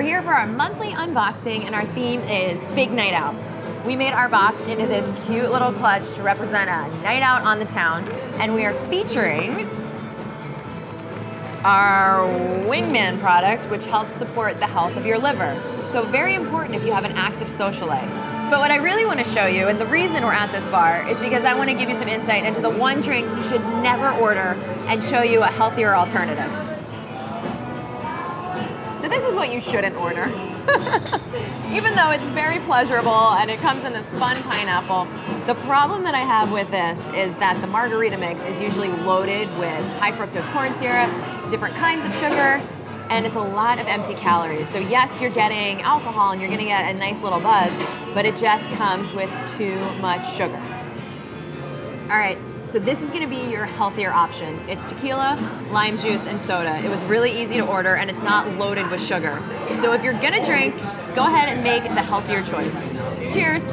We're here for our monthly unboxing, and our theme is Big Night Out. We made our box into this cute little clutch to represent a night out on the town, and we are featuring our Wingman product, which helps support the health of your liver. So very important if you have an active social life. But what I really want to show you, and the reason we're at this bar, is because I want to give you some insight into the one drink you should never order and show you a healthier alternative. So this is what you shouldn't order. Even though it's very pleasurable and it comes in this fun pineapple, the problem that I have with this is that the margarita mix is usually loaded with high fructose corn syrup, different kinds of sugar, and it's a lot of empty calories. So yes, you're getting alcohol and you're gonna get a nice little buzz, but it just comes with too much sugar. All right, so this is gonna be your healthier option. It's tequila, lime juice, and soda. It was really easy to order and it's not loaded with sugar. So if you're gonna drink, go ahead and make the healthier choice. Cheers.